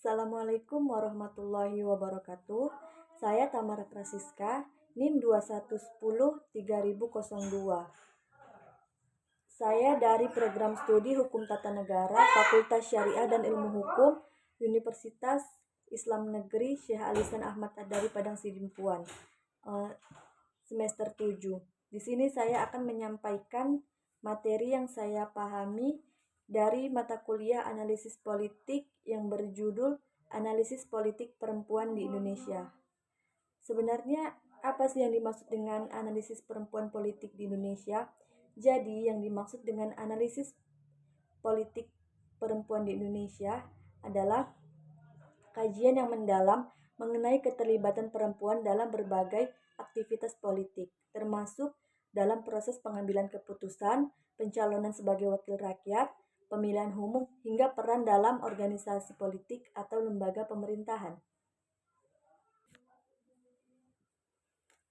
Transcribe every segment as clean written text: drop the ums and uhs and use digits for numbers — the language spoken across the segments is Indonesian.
Assalamualaikum warahmatullahi wabarakatuh. Saya Tamara Prasiska, NIM 2110-3002. Saya dari Program Studi Hukum Tata Negara, Fakultas Syariah dan Ilmu Hukum, Universitas Islam Negeri Syekh Alisan Ahmad Ad-Dari Padang Sidimpuan, semester 7. Di sini saya akan menyampaikan materi yang saya pahami dari mata kuliah analisis politik yang berjudul Analisis Politik Perempuan di Indonesia. Sebenarnya apa sih yang dimaksud dengan analisis perempuan politik di Indonesia? Jadi yang dimaksud dengan analisis politik perempuan di Indonesia adalah kajian yang mendalam mengenai keterlibatan perempuan dalam berbagai aktivitas politik, termasuk dalam proses pengambilan keputusan, pencalonan sebagai wakil rakyat, pemilihan umum, hingga peran dalam organisasi politik atau lembaga pemerintahan.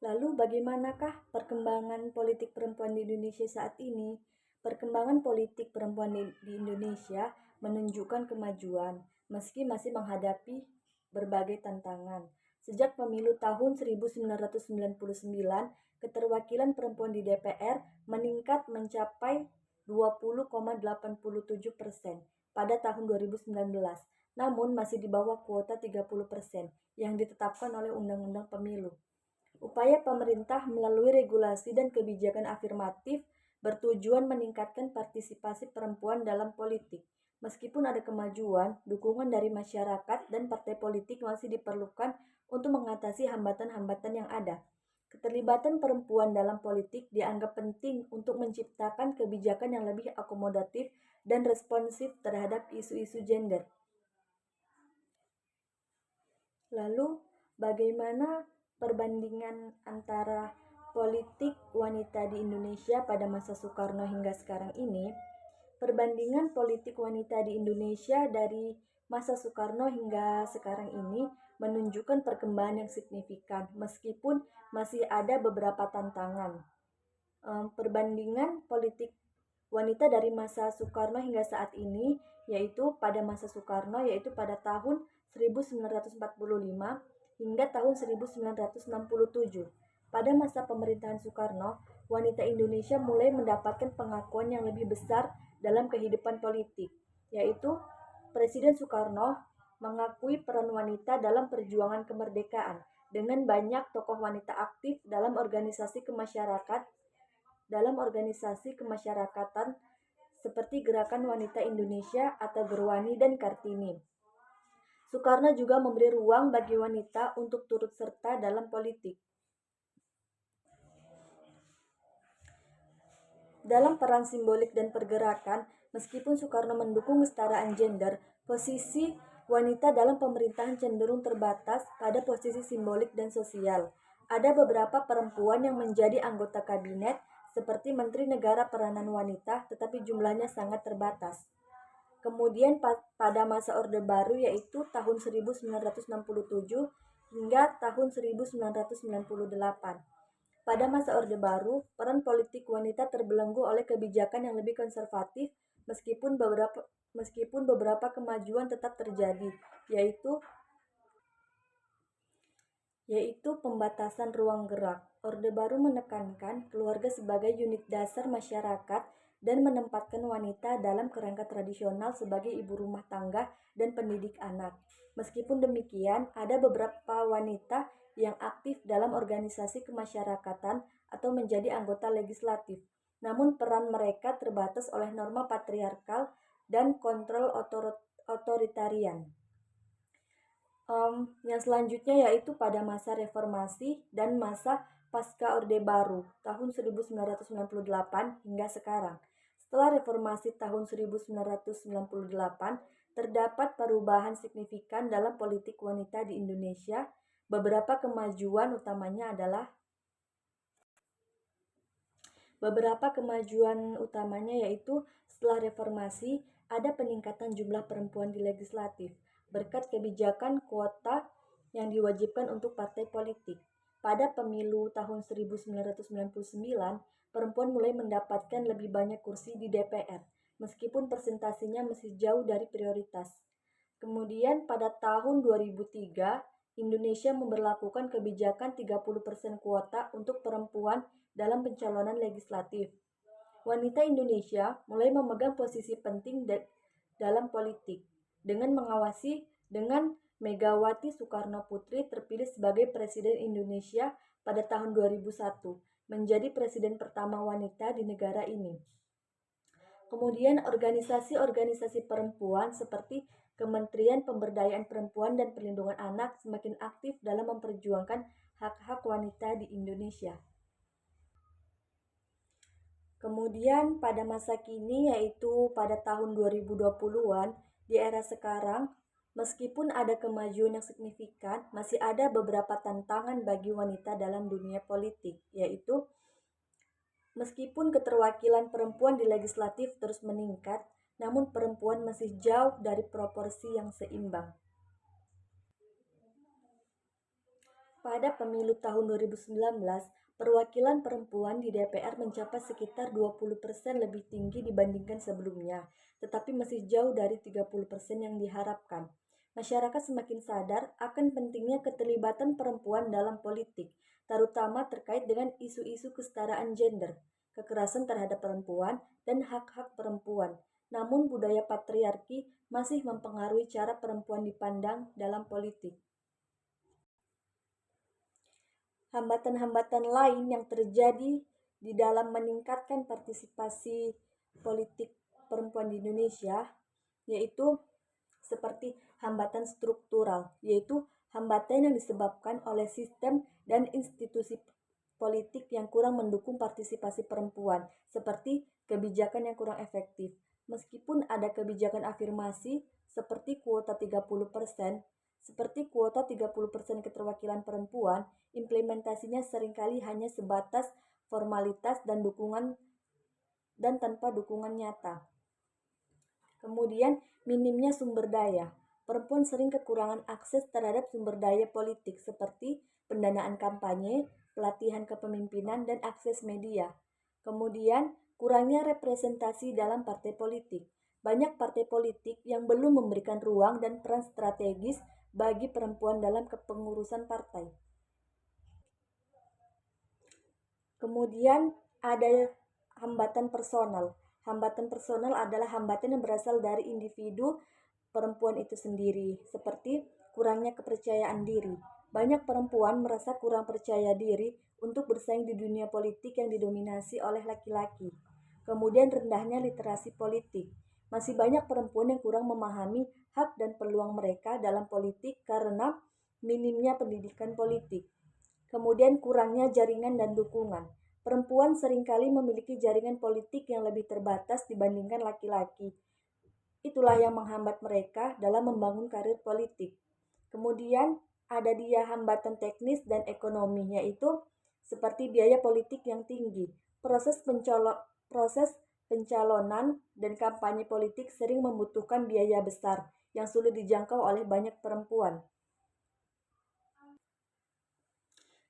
Lalu bagaimanakah perkembangan politik perempuan di Indonesia saat ini? Perkembangan politik perempuan di Indonesia menunjukkan kemajuan, meski masih menghadapi berbagai tantangan. Sejak pemilu tahun 1999, keterwakilan perempuan di DPR meningkat mencapai 20,87% pada tahun 2019, namun masih di bawah kuota 30% yang ditetapkan oleh Undang-Undang Pemilu. Upaya pemerintah melalui regulasi dan kebijakan afirmatif bertujuan meningkatkan partisipasi perempuan dalam politik. Meskipun ada kemajuan, dukungan dari masyarakat dan partai politik masih diperlukan untuk mengatasi hambatan-hambatan yang ada. Keterlibatan perempuan dalam politik dianggap penting untuk menciptakan kebijakan yang lebih akomodatif dan responsif terhadap isu-isu gender. Lalu, bagaimana perbandingan antara politik wanita di Indonesia pada masa Soekarno hingga sekarang ini? Perbandingan politik wanita di Indonesia dari masa Soekarno hingga sekarang ini menunjukkan perkembangan yang signifikan, meskipun masih ada beberapa tantangan. Perbandingan politik wanita dari masa Soekarno hingga saat ini, yaitu pada masa Soekarno, yaitu pada tahun 1945 hingga tahun 1967. Pada masa pemerintahan Soekarno, wanita Indonesia mulai mendapatkan pengakuan yang lebih besar dalam kehidupan politik, yaitu Presiden Soekarno mengakui peran wanita dalam perjuangan kemerdekaan dengan banyak tokoh wanita aktif dalam organisasi kemasyarakatan seperti Gerakan Wanita Indonesia atau Gerwani dan Kartini. Soekarno juga memberi ruang bagi wanita untuk turut serta dalam politik. Dalam peran simbolik dan pergerakan, meskipun Soekarno mendukung kesetaraan gender, posisi wanita dalam pemerintahan cenderung terbatas pada posisi simbolik dan sosial. Ada beberapa perempuan yang menjadi anggota kabinet, seperti Menteri Negara Peranan Wanita, tetapi jumlahnya sangat terbatas. Kemudian pada masa Orde Baru, yaitu tahun 1967 hingga tahun 1998. Pada masa Orde Baru, peran politik wanita terbelenggu oleh kebijakan yang lebih konservatif, meskipun beberapa kemajuan tetap terjadi, yaitu pembatasan ruang gerak. Orde Baru menekankan keluarga sebagai unit dasar masyarakat dan menempatkan wanita dalam kerangka tradisional sebagai ibu rumah tangga dan pendidik anak. Meskipun demikian, ada beberapa wanita yang aktif dalam organisasi kemasyarakatan atau menjadi anggota legislatif. Namun peran mereka terbatas oleh norma patriarkal dan kontrol otoritarian. Yang selanjutnya yaitu pada masa reformasi dan masa pasca Orde Baru tahun 1998 hingga sekarang. Setelah reformasi tahun 1998, terdapat perubahan signifikan dalam politik wanita di Indonesia. Beberapa kemajuan utamanya yaitu setelah reformasi ada peningkatan jumlah perempuan di legislatif berkat kebijakan kuota yang diwajibkan untuk partai politik. Pada pemilu tahun 1999, perempuan mulai mendapatkan lebih banyak kursi di DPR, meskipun persentasinya masih jauh dari prioritas. Kemudian pada tahun 2003, Indonesia memberlakukan kebijakan 30% kuota untuk perempuan dalam pencalonan legislatif. Wanita Indonesia mulai memegang posisi penting dalam politik dengan Megawati Soekarno Putri terpilih sebagai Presiden Indonesia pada tahun 2001, menjadi presiden pertama wanita di negara ini. Kemudian organisasi-organisasi perempuan seperti Kementerian Pemberdayaan Perempuan dan Perlindungan Anak semakin aktif dalam memperjuangkan hak-hak wanita di Indonesia. Kemudian pada masa kini, yaitu pada tahun 2020-an, di era sekarang, meskipun ada kemajuan yang signifikan, masih ada beberapa tantangan bagi wanita dalam dunia politik, yaitu meskipun keterwakilan perempuan di legislatif terus meningkat, namun perempuan masih jauh dari proporsi yang seimbang. Pada pemilu tahun 2019, perwakilan perempuan di DPR mencapai sekitar 20% lebih tinggi dibandingkan sebelumnya, tetapi masih jauh dari 30% yang diharapkan. Masyarakat semakin sadar akan pentingnya keterlibatan perempuan dalam politik, terutama terkait dengan isu-isu kesetaraan gender, kekerasan terhadap perempuan, dan hak-hak perempuan. Namun budaya patriarki masih mempengaruhi cara perempuan dipandang dalam politik. Hambatan-hambatan lain yang terjadi di dalam meningkatkan partisipasi politik perempuan di Indonesia yaitu seperti hambatan struktural, yaitu hambatan yang disebabkan oleh sistem dan institusi politik yang kurang mendukung partisipasi perempuan, seperti kebijakan yang kurang efektif. Meskipun ada kebijakan afirmasi seperti kuota 30%, keterwakilan perempuan, implementasinya seringkali hanya sebatas formalitas dan tanpa dukungan nyata. Kemudian, minimnya sumber daya. Perempuan sering kekurangan akses terhadap sumber daya politik seperti pendanaan kampanye, pelatihan kepemimpinan, dan akses media. Kemudian, kurangnya representasi dalam partai politik. Banyak partai politik yang belum memberikan ruang dan peran strategis bagi perempuan dalam kepengurusan partai. Kemudian ada hambatan personal. Hambatan personal adalah hambatan yang berasal dari individu perempuan itu sendiri, seperti kurangnya kepercayaan diri. Banyak perempuan merasa kurang percaya diri untuk bersaing di dunia politik yang didominasi oleh laki-laki. Kemudian rendahnya literasi politik. Masih banyak perempuan yang kurang memahami hak dan peluang mereka dalam politik karena minimnya pendidikan politik. Kemudian kurangnya jaringan dan dukungan. Perempuan seringkali memiliki jaringan politik yang lebih terbatas dibandingkan laki-laki. Itulah yang menghambat mereka dalam membangun karir politik. Kemudian ada dia hambatan teknis dan ekonomi, yaitu seperti biaya politik yang tinggi. Proses pencalonan dan kampanye politik sering membutuhkan biaya besar yang sulit dijangkau oleh banyak perempuan.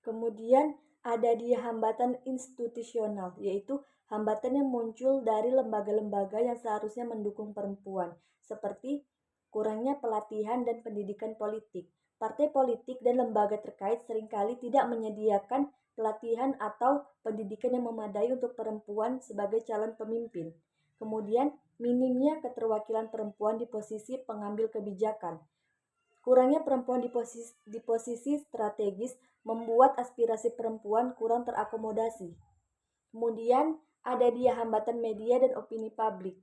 Kemudian ada dia hambatan institusional, yaitu hambatan yang muncul dari lembaga-lembaga yang seharusnya mendukung perempuan, seperti kurangnya pelatihan dan pendidikan politik. Partai politik dan lembaga terkait seringkali tidak menyediakan pelatihan atau pendidikan yang memadai untuk perempuan sebagai calon pemimpin. Kemudian, minimnya keterwakilan perempuan di posisi pengambil kebijakan. Kurangnya perempuan di posisi strategis membuat aspirasi perempuan kurang terakomodasi. Kemudian ada dia hambatan media dan opini publik,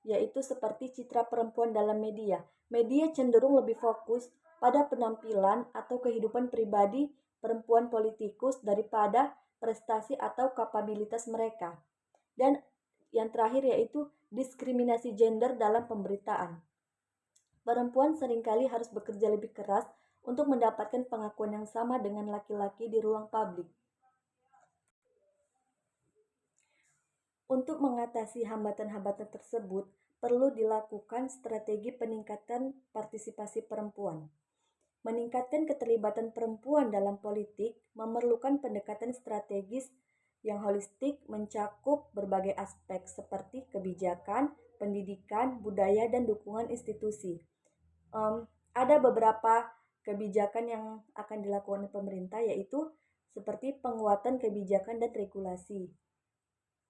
yaitu seperti citra perempuan dalam media. Media cenderung lebih fokus pada penampilan atau kehidupan pribadi perempuan politikus daripada prestasi atau kapabilitas mereka. Dan yang terakhir yaitu diskriminasi gender dalam pemberitaan. Perempuan seringkali harus bekerja lebih keras untuk mendapatkan pengakuan yang sama dengan laki-laki di ruang publik. Untuk mengatasi hambatan-hambatan tersebut, perlu dilakukan strategi peningkatan partisipasi perempuan. Meningkatkan keterlibatan perempuan dalam politik memerlukan pendekatan strategis yang holistik mencakup berbagai aspek seperti kebijakan, pendidikan, budaya, dan dukungan institusi. ada beberapa kebijakan yang akan dilakukan oleh pemerintah, yaitu seperti penguatan kebijakan dan regulasi,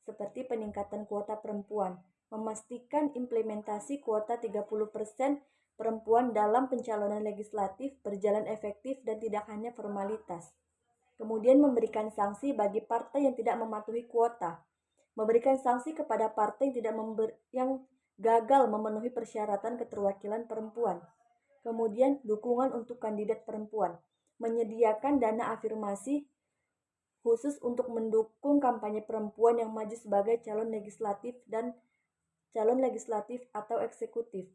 seperti peningkatan kuota perempuan, memastikan implementasi kuota 30% perempuan dalam pencalonan legislatif berjalan efektif dan tidak hanya formalitas. Kemudian memberikan sanksi bagi partai yang tidak mematuhi kuota, memberikan sanksi kepada partai yang gagal memenuhi persyaratan keterwakilan perempuan. Kemudian dukungan untuk kandidat perempuan, menyediakan dana afirmasi khusus untuk mendukung kampanye perempuan yang maju sebagai calon legislatif atau eksekutif.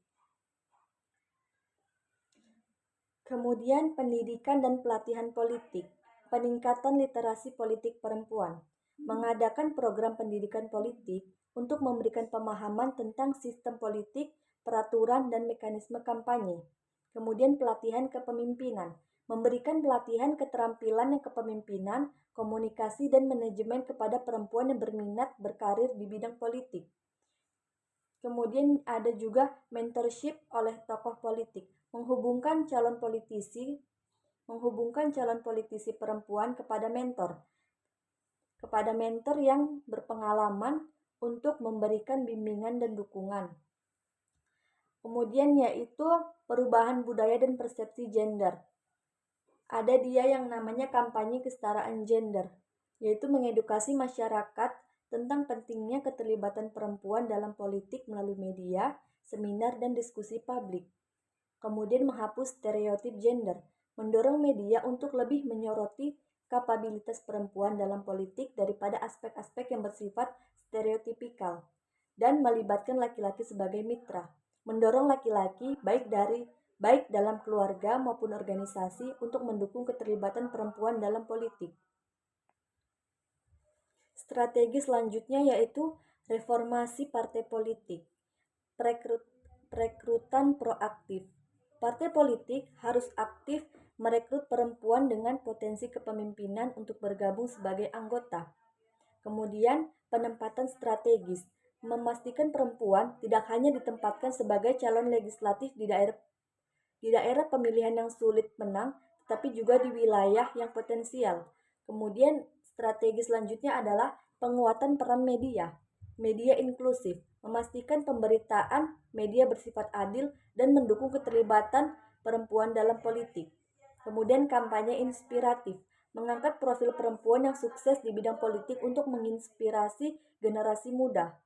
Kemudian pendidikan dan pelatihan politik, peningkatan literasi politik perempuan, mengadakan program pendidikan politik untuk memberikan pemahaman tentang sistem politik, peraturan, dan mekanisme kampanye. Kemudian pelatihan kepemimpinan, memberikan pelatihan keterampilan yang kepemimpinan, komunikasi, dan manajemen kepada perempuan yang berminat berkarir di bidang politik. Kemudian ada juga mentorship oleh tokoh politik, menghubungkan calon politisi perempuan kepada mentor yang berpengalaman untuk memberikan bimbingan dan dukungan. Kemudian yaitu perubahan budaya dan persepsi gender. Ada dia yang namanya kampanye kesetaraan gender, yaitu mengedukasi masyarakat tentang pentingnya keterlibatan perempuan dalam politik melalui media, seminar, dan diskusi publik. Kemudian menghapus stereotip gender, mendorong media untuk lebih menyoroti kapabilitas perempuan dalam politik daripada aspek-aspek yang bersifat stereotipikal, dan melibatkan laki-laki sebagai mitra, mendorong laki-laki baik dalam keluarga maupun organisasi untuk mendukung keterlibatan perempuan dalam politik. Strategi selanjutnya yaitu reformasi partai politik, perekrutan proaktif. Partai politik harus aktif merekrut perempuan dengan potensi kepemimpinan untuk bergabung sebagai anggota. Kemudian, penempatan strategis, memastikan perempuan tidak hanya ditempatkan sebagai calon legislatif di daerah pemilihan yang sulit menang, tetapi juga di wilayah yang potensial. Kemudian, strategi selanjutnya adalah penguatan peran media inklusif, memastikan pemberitaan media bersifat adil dan mendukung keterlibatan perempuan dalam politik. Kemudian kampanye inspiratif, mengangkat profil perempuan yang sukses di bidang politik untuk menginspirasi generasi muda.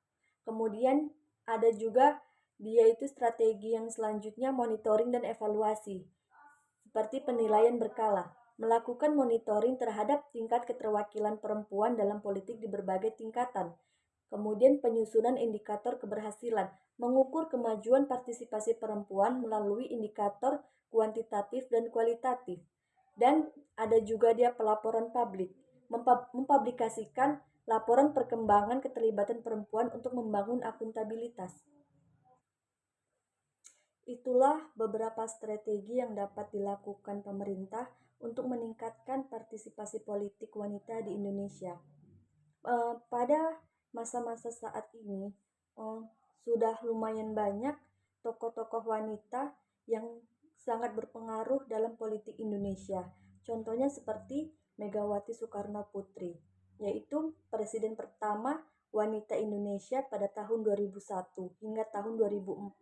Kemudian ada juga yaitu strategi yang selanjutnya monitoring dan evaluasi, seperti penilaian berkala, melakukan monitoring terhadap tingkat keterwakilan perempuan dalam politik di berbagai tingkatan. Kemudian penyusunan indikator keberhasilan, mengukur kemajuan partisipasi perempuan melalui indikator kuantitatif dan kualitatif. Dan ada juga dia pelaporan publik, mempublikasikan laporan perkembangan keterlibatan perempuan untuk membangun akuntabilitas. Itulah beberapa strategi yang dapat dilakukan pemerintah untuk meningkatkan partisipasi politik wanita di Indonesia. Pada masa-masa saat ini sudah lumayan banyak tokoh-tokoh wanita yang sangat berpengaruh dalam politik Indonesia. Contohnya seperti Megawati Soekarno Putri, yaitu presiden pertama wanita Indonesia pada tahun 2001 hingga tahun 2004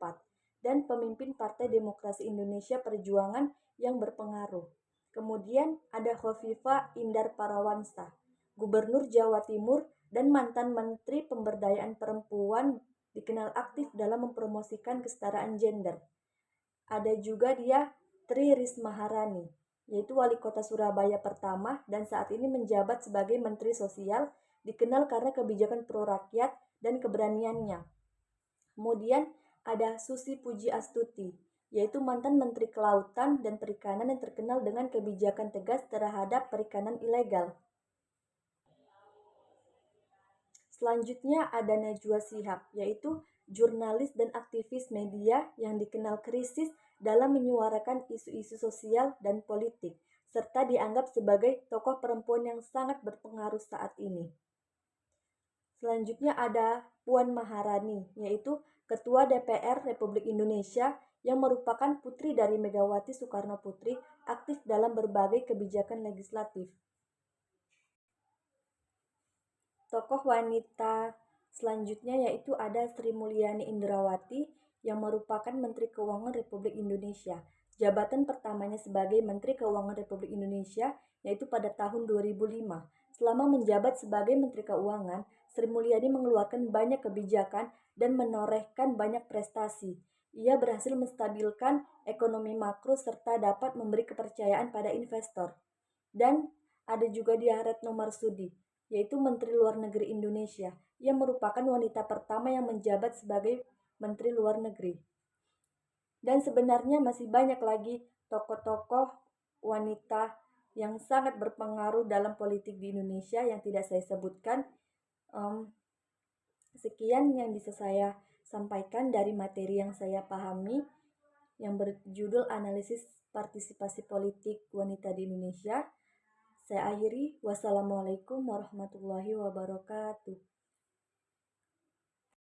dan pemimpin Partai Demokrasi Indonesia Perjuangan yang berpengaruh. Kemudian ada Khofifah Indar Parawansa, Gubernur Jawa Timur dan mantan Menteri Pemberdayaan Perempuan, dikenal aktif dalam mempromosikan kesetaraan gender. Ada juga dia Tri Risma Harani, yaitu Wali Kota Surabaya pertama dan saat ini menjabat sebagai Menteri Sosial, dikenal karena kebijakan pro rakyat dan keberaniannya. Kemudian ada Susi Puji Astuti, yaitu mantan Menteri Kelautan dan Perikanan yang terkenal dengan kebijakan tegas terhadap perikanan ilegal. Selanjutnya ada Najwa Shihab, yaitu jurnalis dan aktivis media yang dikenal krisis dalam menyuarakan isu-isu sosial dan politik, serta dianggap sebagai tokoh perempuan yang sangat berpengaruh saat ini. Selanjutnya ada Puan Maharani, yaitu Ketua DPR Republik Indonesia yang merupakan putri dari Megawati Soekarno Putri, aktif dalam berbagai kebijakan legislatif. Tokoh wanita selanjutnya yaitu ada Sri Mulyani Indrawati yang merupakan Menteri Keuangan Republik Indonesia. Jabatan pertamanya sebagai Menteri Keuangan Republik Indonesia yaitu pada tahun 2005. Selama menjabat sebagai Menteri Keuangan, Sri Mulyani mengeluarkan banyak kebijakan dan menorehkan banyak prestasi. Ia berhasil menstabilkan ekonomi makro serta dapat memberi kepercayaan pada investor. Dan ada juga dia Retno Marsudi, yaitu Menteri Luar Negeri Indonesia. Ia merupakan wanita pertama yang menjabat sebagai Menteri Luar Negeri. Dan sebenarnya masih banyak lagi tokoh-tokoh wanita yang sangat berpengaruh dalam politik di Indonesia yang tidak saya sebutkan. Sekian yang bisa saya sampaikan dari materi yang saya pahami yang berjudul Analisis Partisipasi Politik Wanita di Indonesia. Saya akhiri, wassalamualaikum warahmatullahi wabarakatuh.